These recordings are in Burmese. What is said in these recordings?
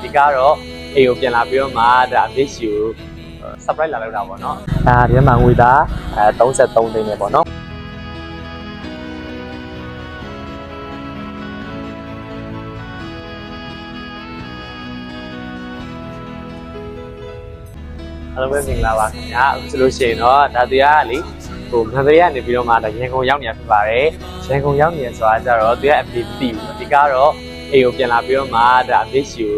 ဒီကတော့အိမ်ကိုပြန်လာပြီးတော့မှဒါ miss you surprise လာလောက်တာပေါ့နော်ဒါဒီမှာငွေသား33သိန်းနဲ့ပေါ့နော်အားလုံးပဲမင်္ဂလာပါခင်ဗျာအခုဆိုလို့ရှိရင်တော့ဒါတရားကလေဟိုမန္တလေးကနေပြီးတော့မှဒါရန်ကုန်ရောက်နေရဖြစ်ပါတယ်ရန်ကုန်ရောက်နေရဆိုတာကြတော့သူကအပြေမသိဘူးဒီကတော့အိမ်ကိုပြန်လာပြီးတော့မှဒါ miss you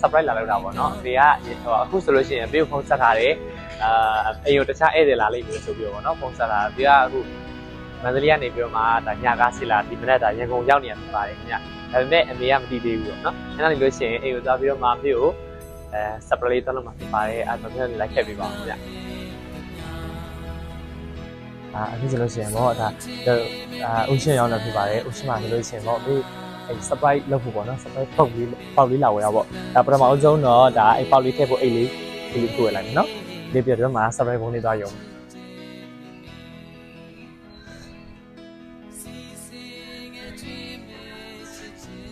surprise လာလောက်တာပေါ့နော်ဒီကအခုဆိုလို့ရှိရင်အပြေကိုဖုန်းဆက်ထားတယ်အိမ်ကိုတခြားဧည့်သည်လာလိမ့်မယ်ဆိုပြီးတော့ပေါ့နော်ဖုန်းဆက်တာဒီကအခုမန္တလေးကနေပြီးတော့မှဒါညကားစီလာဒီမနက်ဒါရန်ကုန်ရောက်နေရဖြစ်ပါတယ်ခင်ဗျဒါပေမဲ့အမေကမသိသေးဘူးပေါ့နော်အဲ့ဒါနေလို့ရှိရင်အိမ်ကိုသွားပြီးတော့မှအပြေကိုsurprise တော့မှာဖြစ်ပါတယ်အဲ့တော့ပြန်လိုက်ခဲ့ပေးပါဦးခင်ဗျအခုဆိုလို့ရှိရင်ပေါ့ဒါအိုရှင်ရောက်နေဖြစ်ပါတယ်အိုရှင်မှာဆိုလို့ရှိရင်ပေါ့ဒီsurprise လုပ်ဖို့ပေါ့နော် surprise ပေါက်လေးလာဝယ်ရပေါ့ဒါပထမအဆုံးတော့ဒါအဲ့ပေါက်လေးထည့်ဖို့အိတ်လေးကိုဝယ်လိုက်မယ်နော်ဒီပြတော့မှာ surprise ပုံလေးသွားရုံ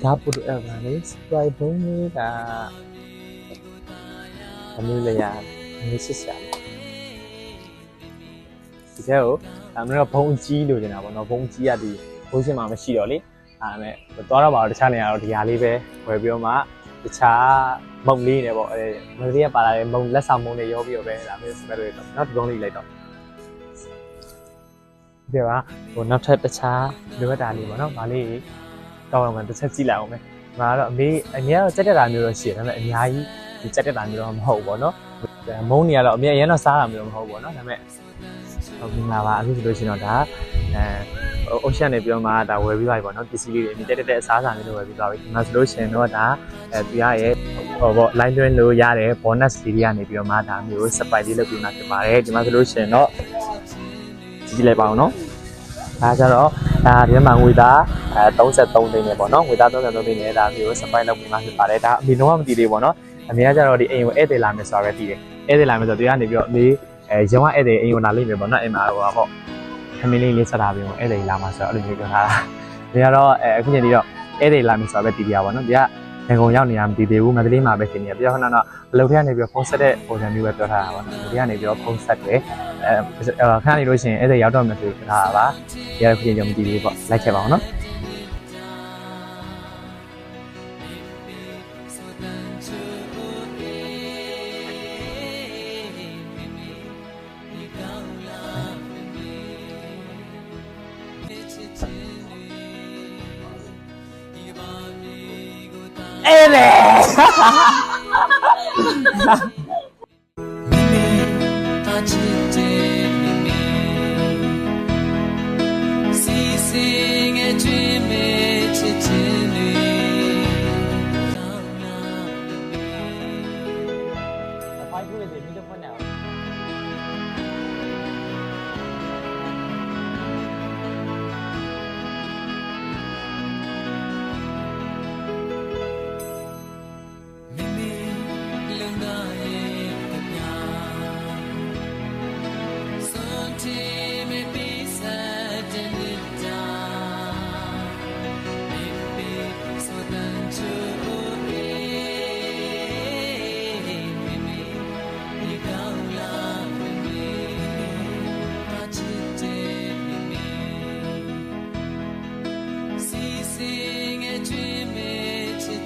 ဒါပို့တော့အဲ့ဒါလေး surprise ပုံလေးကအမျိုးလေးရမျိုးစစ်စရာဒီကျတော့အမေကဘုံကြီးလိုချင်တာပေါ့နော်ဘုံကြီးရဒီဘုံရှင်မှာမရှိတော့လေအဲ့မဲ့သွားတော့ပါတော့တခြားနေရာတော့ဒီဟာလေးပဲဝယ်ပြီးတော့မှတခြားမုံလေးနေပေါ့အဲမလေးကပါလာတဲ့မုံလက်ဆောင်မုံလေးရောပြီးတော့ပဲဒါမျိုးစပက်လေးတော့နောက်ဒီဘုံလေးလိုက်တော့ဒီပါဟိုနောက်ထပ်တခြားလိုအပ်တာလေးပေါ့နော်ဗာလေးတောင်းအောင်မှတစ်ချက်ကြည့်လိုက်အောင်မယ်ဒါကတော့အမေကတော့စက်တက်တာမျိုးတော့ရှိတယ်ဒါပေမဲ့အများကြီးဒီစက်တက်တာမျိုးတော့မဟုတ်ဘူးပေါ့နော်မုံနေရတော့အမေအရင်တော့စားတာမျိုးတော့မဟုတ်ဘူးပေါ့နော်ဒါပေမဲ့ဟုတ်ပြီပါအခုဆိုလို့ရှိရင်တော့ဒါOcean နေပြီးတော့မှဒါဝယ်ပြီးသွားပြီပေါ့နော်ပစ္စည်းလေးတွေအမြင့်တက်အစားအစာလေးတွေဝယ်ပြီးသွားပြီဒီမှာဆိုလို့ရှိရင်တော့ဒါသူရရဲ့ဟောပေါ့ line တွင်းလို့ရတဲ့ bonus လေးတွေကနေပြီးတော့မှဒါမျိုး surprise လေးလုပ်ပြီးမှဖြစ်ပါတယ်ဒီမှာဆိုလို့ရှိရင်တော့ကြည့်လိုက်ပါအောင်နော်ဒါကြတော့ဒါဒီမှာငွေသား33သိန်းနဲ့ပေါ့နော်ငွေသား33သိန်းနဲ့ဒါမျိုး surprise လုပ်ပြီးမှဖြစ်ပါတယ်ဒါအမေလုံးဝမသိသေးဘူးပေါ့နော်အမေကကြတော့ဒီအိမ်ကိုဧည့်သည်လာမယ်ဆိုတာပဲသိတယ်ဧည့်သည်လာမယ်ဆိုတော့သူကနေပြီးတော့အမေရုံးကဧည့်သည်အိမ်ကိုလာလိမ့်မယ်ပေါ့နော်အိမ်မှာဟိုပေါ့ခမင်းလေးဆက်ထားပြီးတော့ဧည့်သည်လာမှာဆိုတော့အဲ့လိုမျိုးပြောထားတာဒီကတော့အခုချိန်ဒီတော့ဧည့်သည်လာမယ်ဆိုတာပဲတည်ပြပါပေါ့နော်ဒီကရန်ကုန်ရောက်နေရမတည်သေးဘူးမန္တလေးမှာပဲရှင်နေပြီးတော့ခဏတော့ဘလုံထက်ကနေပြီးတော့ဖုန်းဆက်တဲ့ပုံစံမျိုးပဲပြောထားတာပေါ့နော်ဒီကနေပြီးတော့ဖုန်းဆက်တယ်ခဏနေလို့ရှိရင်ဧည့်သည်ရောက်တော့မယ်ဆိုပြောထားတာပါဒီကအခုချိန်ကြောင့်မတည်သေးဘူးပေါ့လိုက်ခဲ့ပါအောင်နော်အဲ့လေSing a dream, it's a